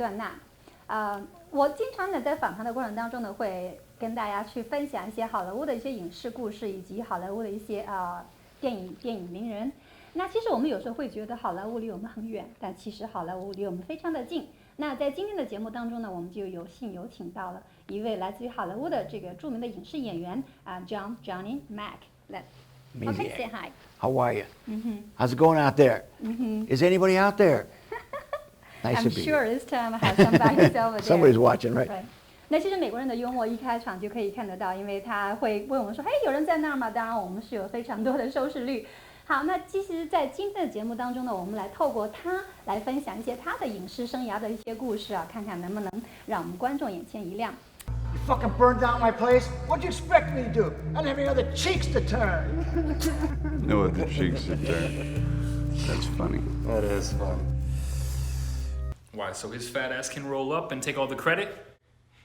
段娜。我经常呢在访谈的过程当中呢，会跟大家去分享一些好莱坞的一些影视故事，以及好莱坞的一些电影名人。那其实我们有时候会觉得好莱坞离我们很远，但其实好莱坞离我们非常的近。那在今天的节目当中呢，我们就有幸有请到了一位来自于好莱坞的这个著名的影视演员Johnny Mac。Okay, say hi. How are you? How's it going out there? Is anybody out there? Nice I'm to be sure here. this time I have somebody over there. Somebody's watching, right? 那其实美国人的幽默一开场就可以看得到，因为他会问我们说：“嘿，有人在那儿吗？”当然，我们是有非常多的收视率。好，那其实，在今天的节目当中呢，我们来透过他来分享一些他的影视生涯的一些故事啊，看看能不能让我们观众眼前一亮。You fucking burned down my place? What'd you expect me to do? I didn't have any other cheeks to turn. No other cheeks to turn. That's funny. That is funny. Why, so his fat ass can roll up and take all the credit?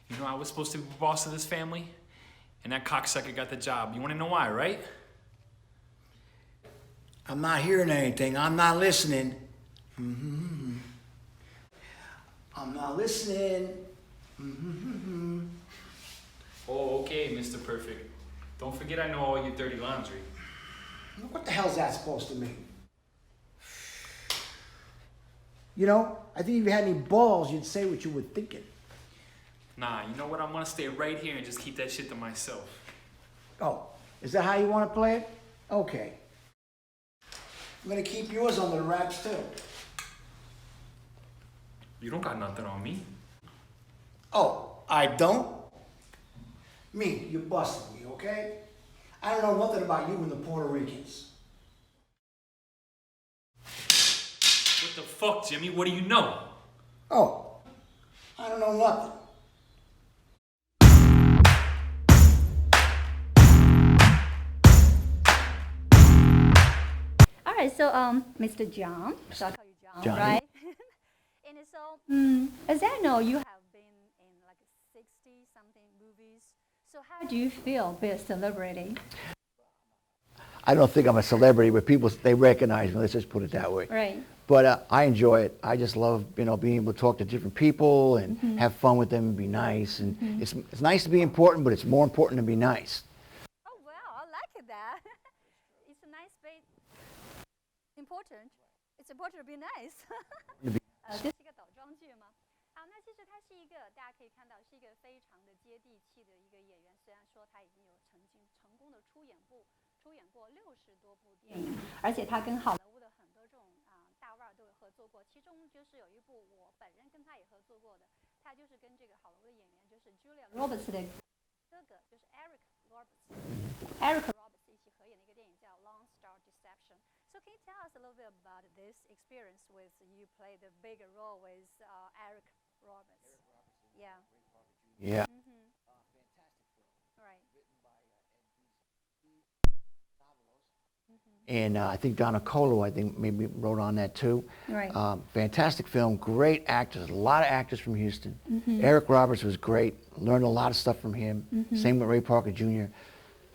You know I was supposed to be boss of this family? And that cocksucker got the job. You wanna know why, right? I'm not hearing anything. I'm not listening. I'm not listening. Oh, okay, Mr. Perfect. Don't forget I know all your dirty laundry. What the hell's that supposed to mean? You know, I think if you had any balls, you'd say what you were thinking. Nah, you know what? I'm gonna stay right here and just keep that shit to myself. Oh, is that how you want to play it? Okay. I'm gonna keep yours under the wraps too. You don't got nothing on me. Oh, I don't? Me, you're busting me, okay? I don't know nothing about you and the Puerto Ricans. What the fuck, Jimmy? What do you know? Oh, I don't know nothing. All right, so Mr. John, so I'll call you John, Johnny. right? And so, as I know, you have been in like 60-something movies. So how do you feel being a celebrity? I don't think I'm a celebrity, but people, they recognize me. Let's just put it that way. Right. But I enjoy it. I just love, being able to talk to different people and have fun with them and be nice. And it's nice to be important, but it's more important to be nice. Oh, wow, I like that. It's a nice way. Important. It's important to be nice. 这是一个倒装句吗？好，那其实他是一个大家可以看到是一个非常的接地气的一个演员。虽然说他已经有成功的出演过60多部电影，而且他跟好莱坞的很多这种大腕都有合作过。其中就是有一部我本人跟他也合作过的，他就是跟这个好莱坞的演员就是 Julia Roberts 的哥哥，就是 Eric Roberts 一起合演的一个电影叫《Lone Star Deception》。So can you tell us a little bit about this experience with you played the bigger role with Eric Roberts? Yeah. Yeah. Right. And I think Donna Colo, maybe wrote on that too. Right. Fantastic film, great actors, a lot of actors from Houston. Eric Roberts was great, learned a lot of stuff from him. Same with Ray Parker Jr.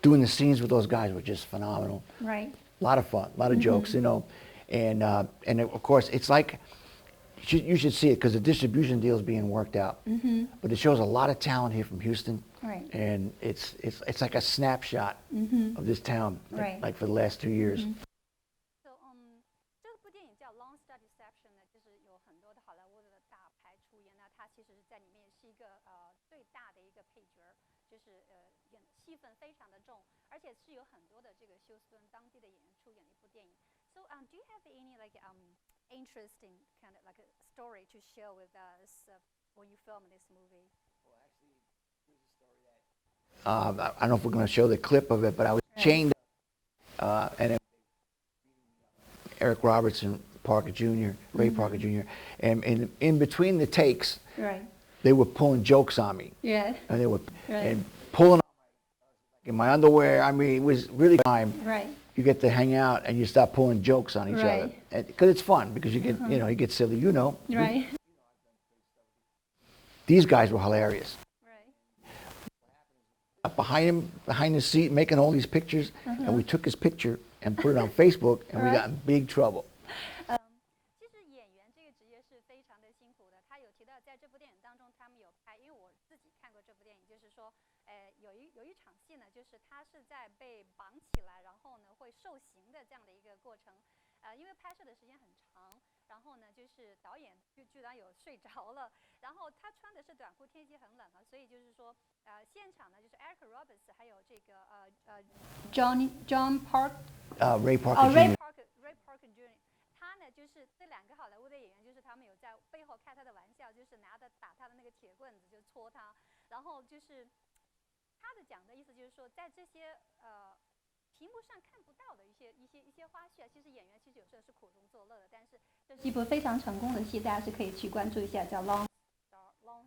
Doing the scenes with those guys were just phenomenal. Right. A lot of fun, a lot of jokes, and of course it's like, you should see it because the distribution deal is being worked out. But it shows a lot of talent here from Houston. Right. And it's like a snapshot of this town, Right. like for the last 2 years. So 这部电影叫《Lone Star Deception》呢，就是有很多的好莱坞的大牌出演。那他其实在里面是一个最大的一个配角，就是演戏份非常的重，而且是有很多的这个休斯顿当地的演员出演的一部电影。So do you have any like interesting kind of like a story to share with us when you film this movie? I don't know if we're going to show the clip of it, but I was chained up, and Eric Roberts and Parker Jr., Ray Parker Jr., and in between the takes, Right. they were pulling jokes on me. Yeah. And they were Right. and pulling in my underwear. I mean, it was really time. Right. You get to hang out and you start pulling jokes on each other. Because it's fun, because you get, you get silly, Right. These guys were hilarious. Right. Behind the seat, making all these pictures, and we took his picture and put it on Facebook, and we got in big trouble. 其实演员这个职业是非常的辛苦的。他有提到在这有一场戏呢，就是他是在被绑起来，然后呢会受刑的这样的一个过程。因为拍摄的时间很长，然后呢就是导演居然有睡着了，然后他穿的是短裤，天气很冷啊，所以就是说现场呢就是 Eric Roberts 还有这个John Park Ray Parker Jr. Ray Parker Jr. 他呢就是这两个好莱坞的演员，就是他们有在背后开他的玩笑，就是打他的那个铁棍子就戳他，然后就是他的讲的意思就是说，在这些屏幕上看不到的一些花絮啊，其实演员其实有时候是苦中作乐的，但是这是一部非常成功的戏，大家是可以去关注一下，叫《Lone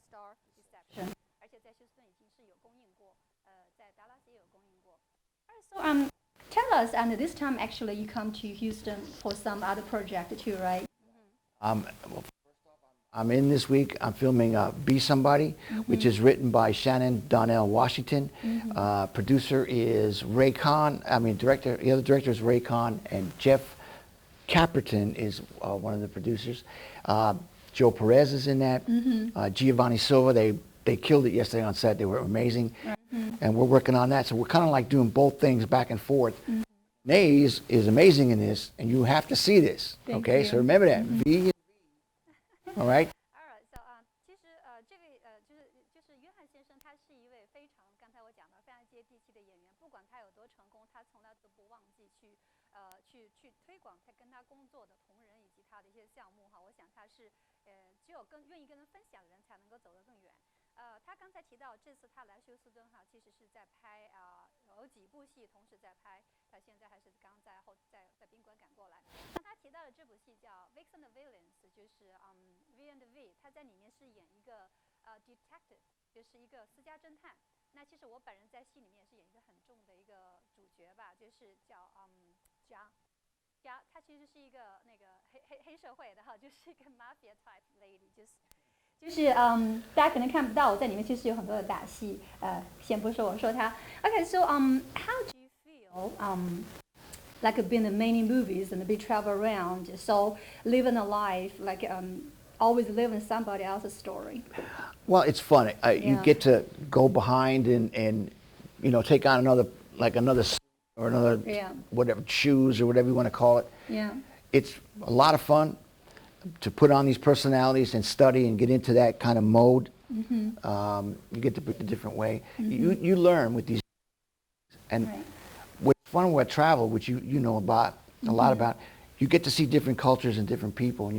Star Deception》，而且在休斯顿已经是有公映过，在达拉斯也有公映过。So tell us, and this time actually you come to Houston for some other project too, right? Well, I'm in this week. I'm filming Be Somebody, which is written by Shannon Donnell Washington. Producer is Ray Kahn. The other director is Ray Kahn, and Jeff Caperton is one of the producers. Joe Perez is in that. Giovanni Silva, they killed it yesterday on set. They were amazing. And we're working on that. So we're kind of like doing both things back and forth. Nays is amazing in this, and you have to see this. Okay, so remember that. V. All right. Alright, so 其实这位就是约翰先生，他是一位非常刚才我讲的非常接地气的演员，不管他有多成功，他从来都不忘记去推广他跟他工作的同仁以及他的一些项目哈。我想他是只有愿意跟人分享的人才能够走得更远。他刚才提到这次他来休斯顿哈，其实是在拍有几部戏同时在拍，他现在还是刚在宾馆赶过来。那他提到的这部戏叫《Vix and the Villains》，就是V and V， 他在里面是演一个detective， 就是一个私家侦探。那其实我本人在戏里面也是演一个很重的一个主角吧，就是叫家，她其实是一个那个黑社会的哈，就是一个 mafia type lady，就是大家可能看不到，我在里面其实有很多的打戏，先不说我说她。Okay, so how do you feel like being in many movies and be travel around, so living a life like always living somebody else's story? Well, it's fun. You get to go behind and take on another or another whatever shoes or whatever you want to call it. Yeah. It's a lot of fun to put on these personalities and study and get into that kind of mode. You get to put it a different way. You learn with these, and what's fun with travel, which you know about a lot about, you get to see different cultures and different people, and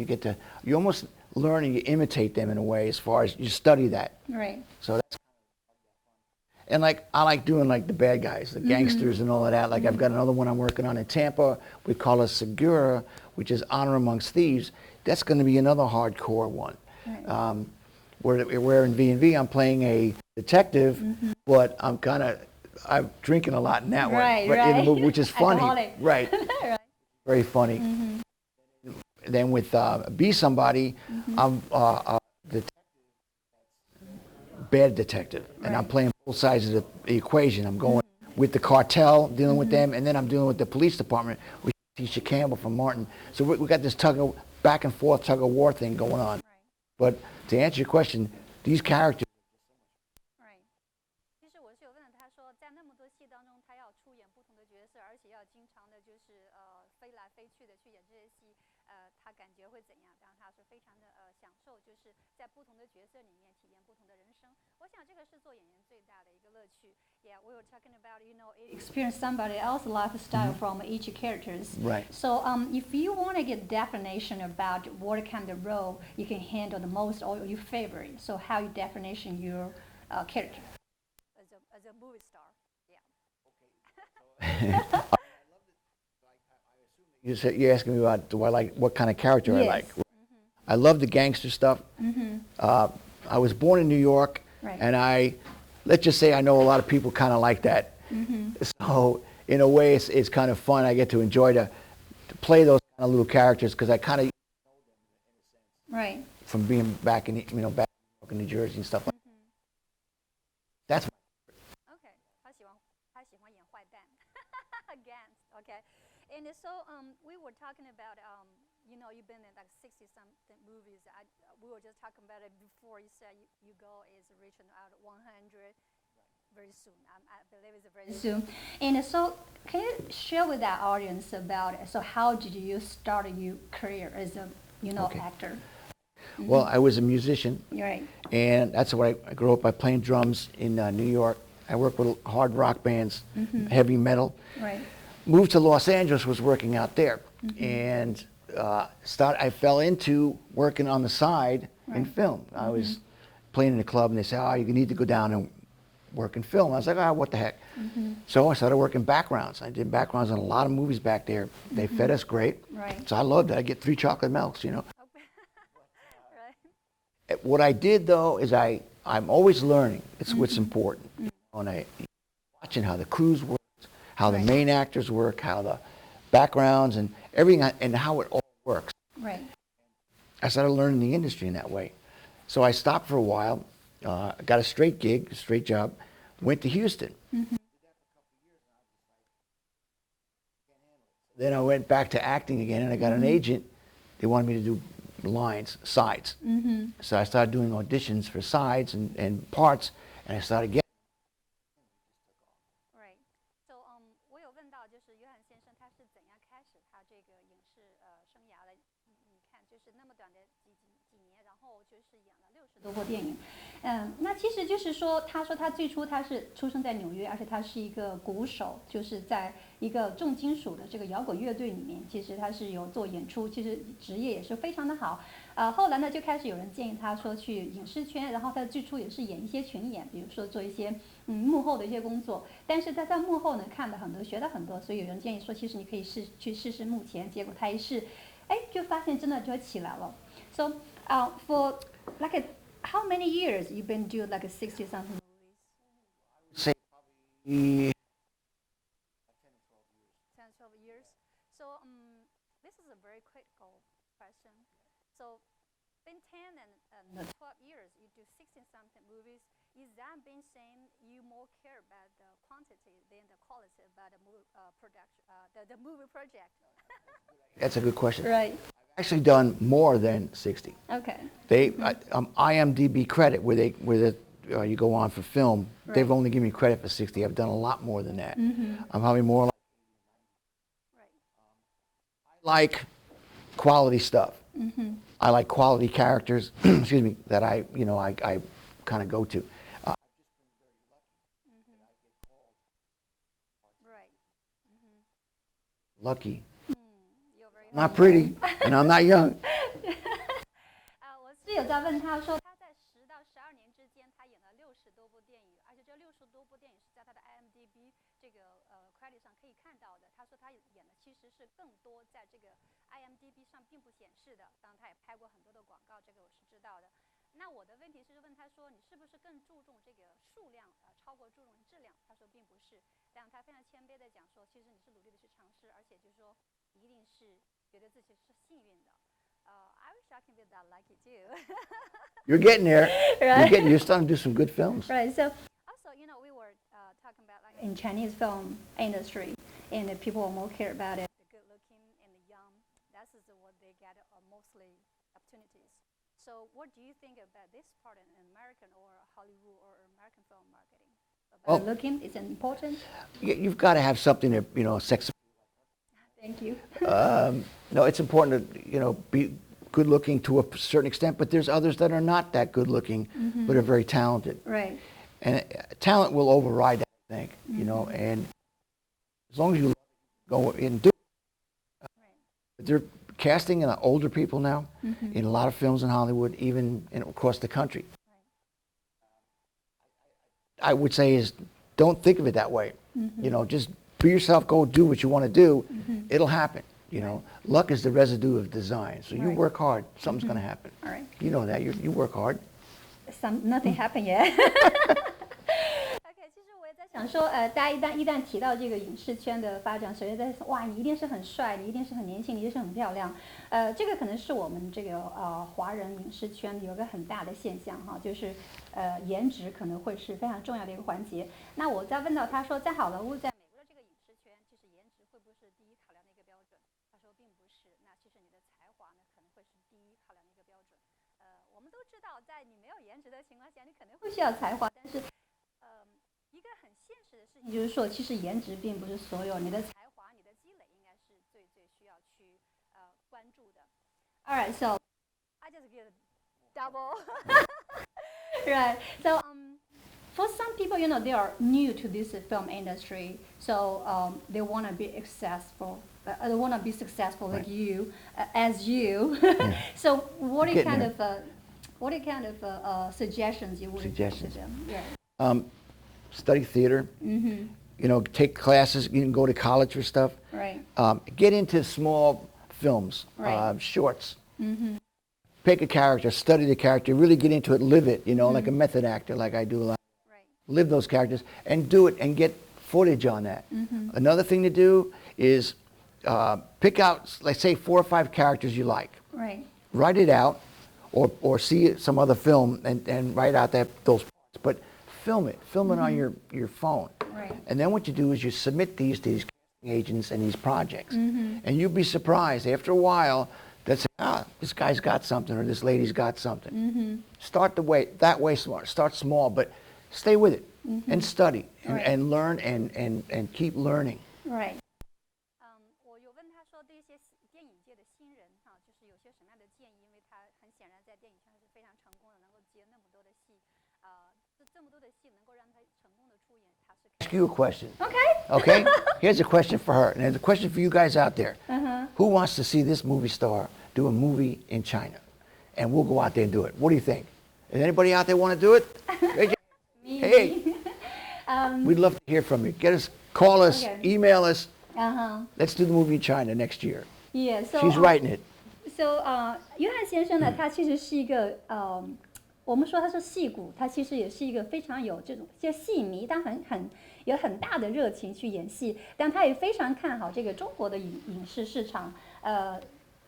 you almost learn and you imitate them in a way as far as you study that. Right. So that's and I like doing like the bad guys, the gangsters and all of that. Like I've got another one I'm working on in Tampa. We call it Segura, which is Honor Amongst Thieves. That's going to be another hardcore one. Right. Where in V&V I'm playing a detective, but I'm drinking a lot in that one, in the movie, which is funny. Right. Very funny. Then with Be Somebody, I'm the bad detective, and I'm playing both sides of the equation. I'm going with the cartel, dealing with them, and then I'm dealing with the police department with Tisha Campbell from Martin. So we got this back and forth tug of war thing going on. But to answer your question, these characters. Right. 其实我是有问了他说，在那么多戏当中，他要出演不同的角色，而且要经常的就是飞来飞去的去演这些戏，他感觉会怎样？当然他是非常的享受，就是在不同的角色里面体验不同的人生。我想这个是做演员最大的一个乐趣。Yeah, we were talking about experience somebody else's lifestyle from each characters. Right. So if you want to get definition about what kind of role you can handle the most or your favorite, so how you definition your character as a movie star? Yeah. You're asking me about do I like what kind of character I like. I love the gangster stuff. I was born in New York, and let's just say I know a lot of people kind of like that. So in a way, it's kind of fun. I get to enjoy to play those kind of little characters because I kind of right from being back in back in New Jersey and stuff like that. That's okay. 他喜欢演坏蛋 against okay. And so we were talking about you've been in like 60-something movies. We were just talking about it before. You said your goal is reaching out 100. very soon. I believe it's very soon. And so, can you share with our audience about it? So, how did you start your career as a Okay. actor? Well, I was a musician, Right. and that's what I grew up by playing drums in New York. I worked with hard rock bands, heavy metal. Right. Moved to Los Angeles, was working out there, and I fell into working on the side in film. I was playing in a club, and they said, "Oh, you need to go down and work in film." I was like, "Ah, what the heck?" So I started working backgrounds. I did backgrounds on a lot of movies back there. They fed us great, Right. so I loved it. I get 3 chocolate milks, you know. Right. What I did though is I'm always learning. It's what's important. And I watching how the crews work, how the main actors work, how the backgrounds and everything, and how it all works. Right. I started learning the industry in that way. So I stopped for a while, got a straight gig, a straight job, went to Houston. Then I went back to acting again, and I got an agent. They wanted me to do lines, sides. So I started doing auditions for sides and parts, and I started getting. Right. So, 我有问到，就是约翰先生他是怎样开始他这个影视生涯的？你看，就是那么短的几年，然后就是演了60多部电影。那其实就是说，他说他最初他是出生在纽约，而且他是一个鼓手，就是在一个重金属的这个摇滚乐队里面，其实他是有做演出，其实职业也是非常的好。后来呢，就开始有人建议他说去影视圈，然后他最初也是演一些群演，比如说做一些幕后的一些工作。但是他在幕后呢看了很多，学了很多，所以有人建议说，其实你可以去试试幕前。结果他一试，就发现真的就起来了。So, for like how many years you been doing like 60 something movies? Say probably 10, 12 years. So, this is a very critical question. So, in 10 and 12 years, you do 60 something movies. Is that being saying you more care about the quantity than the quality about the production, the movie project? that's a good question. Right. I've actually done more than 60. Okay. IMDb credit where you go on for film. Right. They've only given me credit for 60. I've done a lot more than that. I'm probably more like. Right. I like quality stuff. I like quality characters. Excuse me, that I kind of go to. Right. Lucky. You're very I'm not pretty, and I'm not young. 我是有在问他说，他在10到12年之间，他演了60多部电影，而且这60多部电影是在他的 IMDb 这个credit 上可以看到的。他说他演的其实是更多在这个 IMDb 上并不显示的。当然，他也拍过很多的广告，这个我是知道的。那我的问题是问他说，你是不是更注重这个数量超过注重质量？他说并不是，但他非常谦卑的讲说，其实你是努力的去尝试，而且就是说一定是觉得自己是幸运的。I wish I can be that lucky too. You're getting there. Right. You're starting to do some good films. Right. So also, we were talking about like in Chinese film industry, and the people are more care about it, the good looking and the young. That is what they get mostly opportunities. So, what do you think about this part in American or Hollywood or American film marketing? About looking is important. You've got to have something that sex. Thank you. No, it's important to be good looking to a certain extent, but there's others that are not that good looking, but are very talented. Right. And talent will override that, I think. And as long as you go and do it. They're casting older people now in a lot of films in Hollywood, even across the country. I would say is don't think of it that way. Just be yourself, go do what you want to do. It'll happen. Luck is the residue of design. So you work hard, something's going to happen. All right. You know that. You work hard. Nothing happened yet. OK， 其实我也在想说，大家一旦提到这个影视圈的发展，首先在哇，你一定是很帅，你一定是很年轻，你一定是很漂亮。这个可能是我们这个华人影视圈有个很大的现象哈，就是颜值可能会是非常重要的一个环节。那我在问到他说，在好莱坞，在美国的这个影视圈，其实颜值会不会是第一考量的一个标准？他说并不是，那其实你的才华呢可能会是第一考量的一个标准。我们都知道，在你没有颜值的情况下，你可能会需要才华，但是一个现实的事情就是说，其实颜值并不是所有，你的才华、你的积累应该是最需要去关注的。Alright, so I just get a double. Right. So for some people, they are new to this film industry, so they want to be successful. They want to be successful like you, as you. So what kind of suggestions you would give to them? Yeah. Study theater. Take classes. You can go to college for stuff. Right. Get into small films, shorts. Pick a character, study the character, really get into it, live it, like a method actor, like I do a lot. Right. Live those characters and do it and get footage on that. Another thing to do is pick out, let's say, 4 or 5 characters you like. Right. Write it out, or see some other film and write out those parts. But film it on your phone. Right. And then what you do is you submit these to these agents and these projects. And you'd be surprised after a while that say, this guy's got something or this lady's got something. Start that way smart. Start small, but stay with it and study and learn and keep learning. Right. 我有问他说对一些电影界的新人就是有些什么样的建议，因为他很显然在电影圈是非常成功的，能够接那么多的戏，这么多的戏能够让他成功的出演，他是。Ask you a question. Okay. Okay? Here's a question for her, and there's a question for you guys out there. Who wants to see this movie star do a movie in China? And we'll go out there and do it. What do you think? Does anybody out there want to do it? Me. Hey, we'd love to hear from you. Call us, email us. Let's do the movie in China next year. Yeah. So she's writing it. So 约翰先生呢，他其实是一个我们说他是戏骨，他其实也是一个非常有这种些戏迷，他有很大的热情去演戏，但他也非常看好这个中国的影视市场。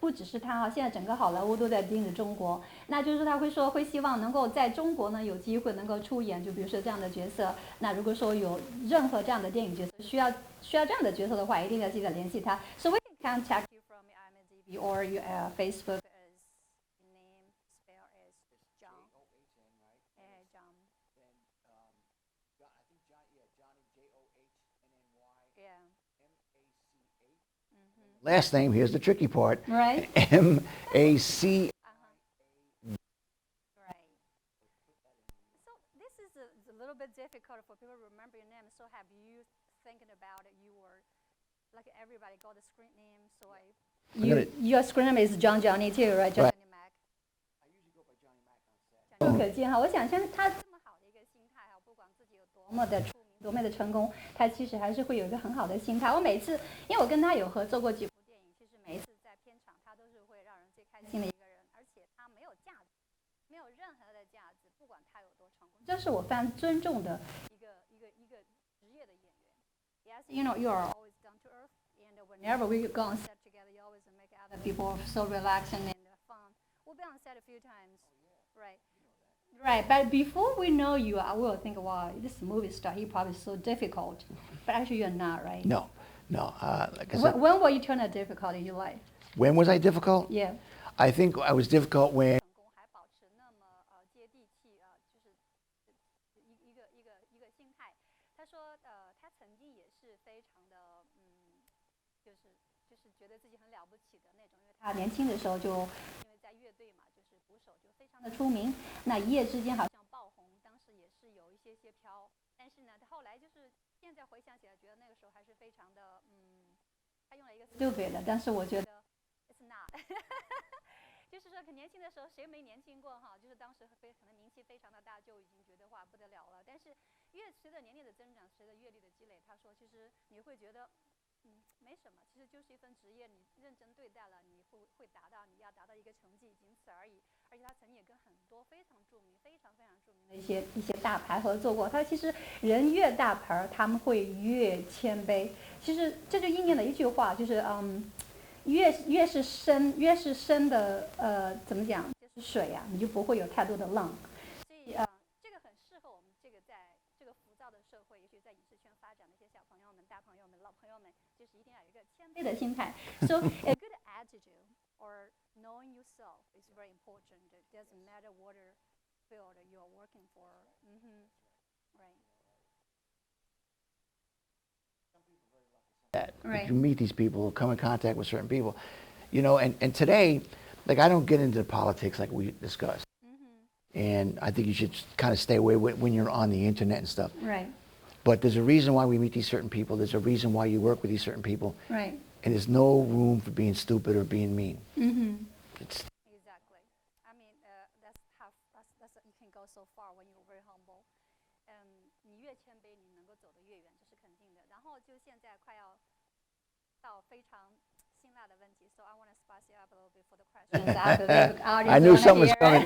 不只是他现在整个好莱坞都在盯着中国。那就是他会希望能够在中国呢有机会能够出演，就比如说这样的角色。那如果说有任何这样的电影角色需要这样的角色的话，一定要记得联系他。So we can contact you from IMDb or your Facebook as name spell as John. John. I think Johnny, Johnny, Yeah. Last name, here's the tricky part. Right. M-A-C. Right. So this is a little bit difficult for people to remember your name. So have you thinking about it? You were like everybody got a screen name. So your screen name is Johnny too, right? Johnny Mac. I usually go by Johnny Mac on set. 可见我想像他这么好的一个心态不管自己有多么的出名，多么的成功，他其实还是会有一个很好的心态。我每次，因为我跟他有合作过几部电影，其实每一次在片场，他都是会让人最开心的一个人，而且他没有架子，没有任何的架子，不管他有多成功，这是我非常尊重的一个职业的演员。Yes, you are always down to earth, and whenever we go on set together, you always make other people so relaxing and fun. We've been on set a few times, right? Right, but before we know you, I will think, wow, this movie star, he probably so difficult. But actually, you're not, right? No. Like I said, when were you turn a difficult in your life? when was I difficult? Yeah. I think I was difficult when 成功还保持那么接地气就是一个心态。他说他曾经也是非常的就是觉得自己很了不起的那种，因为他年轻的时候就因为在乐队嘛，就是鼓手就非常的出名，那一夜之间好像爆红，当时也是有一些飘，但是呢，他后来就是现在回想起来，觉得那个时候还是非常的他用了一个 stupid 的，但是我觉得 it's not 就是说很年轻的时候谁没年轻过就是当时可能名气非常的大，就已经觉得哇不得了了，但是随着年龄的增长，随着阅历的积累，他说其实你会觉得没什么，其实就是一份职业，你认真对待了，你会达到你要达到一个成绩，仅此而已。而且他曾经也跟很多非常著名的一些大牌合作过。他其实人越大牌，他们会越谦卑。其实这就应验了一句话，就是越是深的怎么讲，就是水你就不会有太多的浪。所以这个很适合我们这个在这个浮躁的社会，也许在影视圈发展的一些小朋友们、大朋友们、老朋友们，就是一定要有一个谦卑的心态。So a good attitude or knowing yourself is very important. It doesn't matter what field you're working for. Right. Right. You meet these people, or come in contact with certain people, you know. And today, like I don't get into politics like we discussed, and I think you should kind of stay away when you're on the internet and stuff. Right. But there's a reason why we meet these certain people. There's a reason why you work with these certain people. Right. And there's no room for being stupid or being mean. It's, Exactly. I mean, that's how you can go so far when you're very humble. 你越谦卑，你能够走得越远，这是肯定的。然后就现在快要到非常辛辣的问题，so I want to spice it up a little bit for the questions. I believe audience I knew wanna something was hear. coming.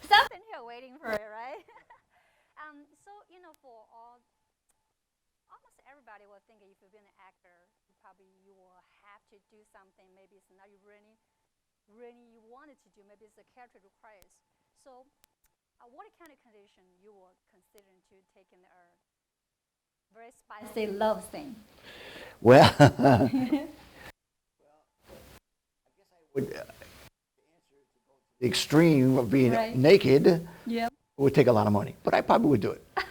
Something here waiting for it, right? So you know, for almost everybody will think if you've been an actor, you will have to do something. Maybe it's not you really wanted to do. Maybe it's the character requires. So, what kind of condition you will consider to take in a very spicy love scene? well, I guess I would answer the extreme of being Right. naked. Yeah. It would take a lot of money, but I probably would do it. I've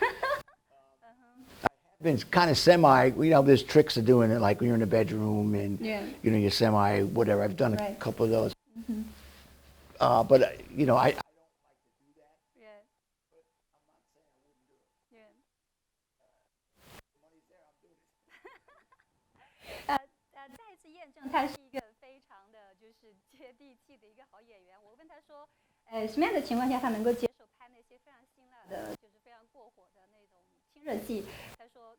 been kind of semi, you know, there's tricks of doing it, like when you're in the bedroom and, Yeah. you know, you're semi, whatever. I've done a Right. couple of those. But, you know, I Yeah. Yeah. 再一次验证他是一个非常的就是接地气的一个好演员。我问他说，什么样的情况下他能够接受拍那些非常辛辣的，就是非常过火的那种亲热戏？他说，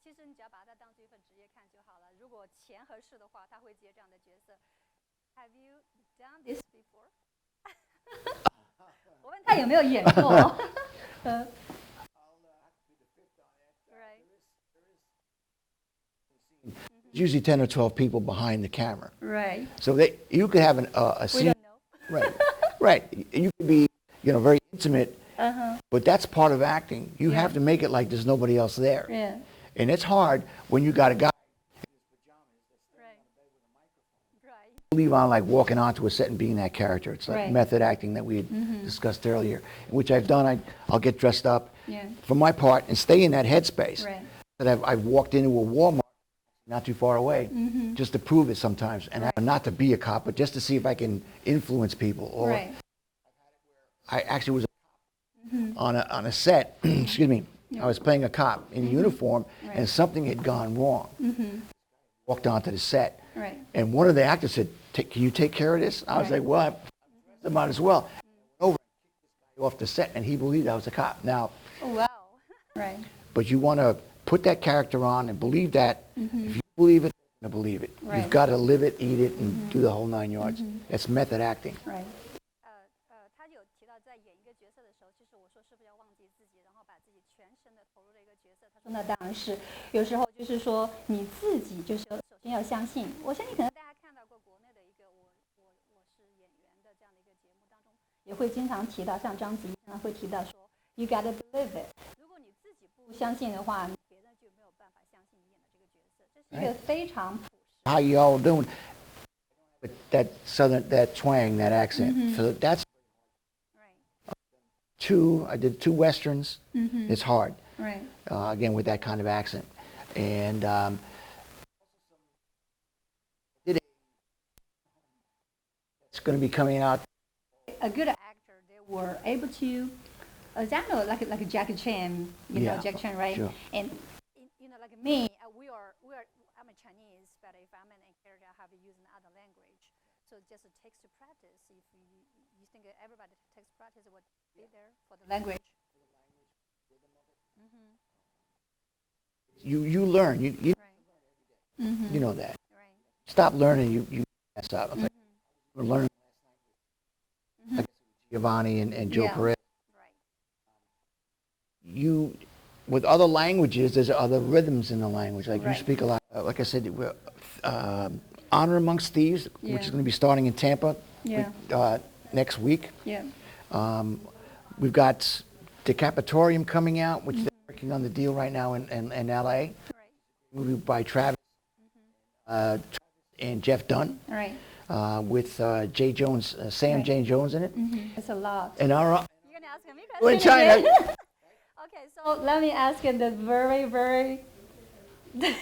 其实你只要把它当做一份职业看就好了。如果钱合适的话，他会接这样的角色。Have you done this before？ 我问他有没有演过。Right. usually 10 or 12 people behind the camera. Right. So you could have a We scene. don't know. Right, right. You could be, you know, very intimate, but that's part of acting. You have to make it like there's nobody else there. Yeah. And it's hard when you got a guy Right. Right. leave on like walking onto a set and being that character. It's like Right. method acting that we had discussed earlier, which I've done. I'll get dressed up Yeah. for my part and stay in that headspace. Right. That I've walked into a Walmart not too far away just to prove it sometimes, and not to be a cop, but just to see if I can influence people. Or Right. I actually was on a set. Excuse me. I was playing a cop in uniform, and something had gone wrong. Walked onto the set, Right. and one of the actors said, "Can you take care of this?" I was Right. like, "Well, I might as well." Over, off the set, and he believed I was a cop. Now, Oh, wow. Right. but you want to put that character on and believe that. If you believe it, you're going to believe it. Right. You've got to live it, eat it, and do the whole 9 yards. That's method acting. Right. 他有提到在演一个角色的时候，其实我说是不是要忘记自己，然后把自己全身的投入了一个角色？他说那当然是，有时候就是说你自己就是首先要相信。我相信可能大家看到过国内的一个我是演员的这样的一个节目当中，也会经常提到，像章子怡经常会提到说 You gotta believe it。如果你自己不相信的话，别人就没有办法相信你演的这个角色。这是一个非常朴实。 How you all doing? With that southern, that twang, that accent. So that's Right. I did 2 westerns. It's hard. Right. Again, with that kind of accent. And it's going to be coming out. A good actor, they were able to, I don't know, like a Jackie Chan, you know, Yeah, Jackie Chan, right? sure. And you know, like me, I'm a Chinese, but if I'm an character, I have to use another language. So it just takes to practice. If you think everybody takes practice, what be there for the language? You learn. You Right. you know that. Right. Stop learning. You mess up. Like, we're learning. Like Giovanni and Joe Yeah. Perez. Right. With other languages, there's other rhythms in the language. Like you Right. speak a lot. Like I said, Honor Amongst Thieves, Yeah. which is going to be starting in Tampa next week. Yeah. We've got Decapitorium coming out, which they're working on the deal right now in LA. Right. Movie by Travis and Jeff Dunn. Right. With Jay Jones, Sam Right. Jane Jones in it. It's a lot. And You're gonna ask me a we're in question China. again? Okay, so let me ask you the very, very Here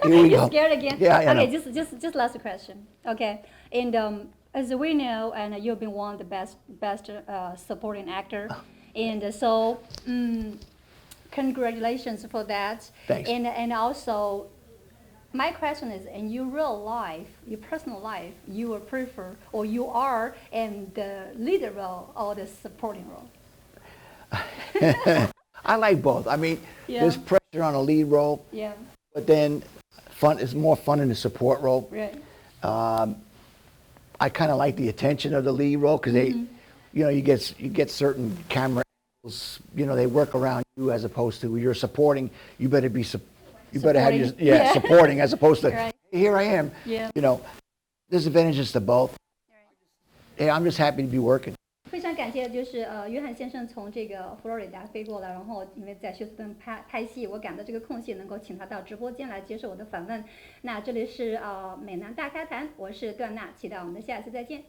we You go. scared again? Yeah, I Okay, know. just last question. Okay, and as we know, and you've been one of the best supporting actor, and so congratulations for that. Thanks. And also, my question is, in your real life, your personal life, you would prefer, or you are in the leader role or the supporting role? I like both. I mean, Yeah. there's pressure on a lead role, Yeah, but then fun is more fun in the support role. right. I kind of like the attention of the lead role because they, you get certain camera angles, they work around you as opposed to you're supporting. You better be you better have your Supporting. Yeah. supporting as opposed to Right. here I am. Yeah. There's advantages to both. Yeah, I'm just happy to be working. 非常感谢，就是约翰先生从这个佛罗里达飞过来，然后因为在休斯顿拍戏，我赶到这个空隙，能够请他到直播间来接受我的访问。那这里是美南大咖谈，我是段娜，期待我们的下次再见。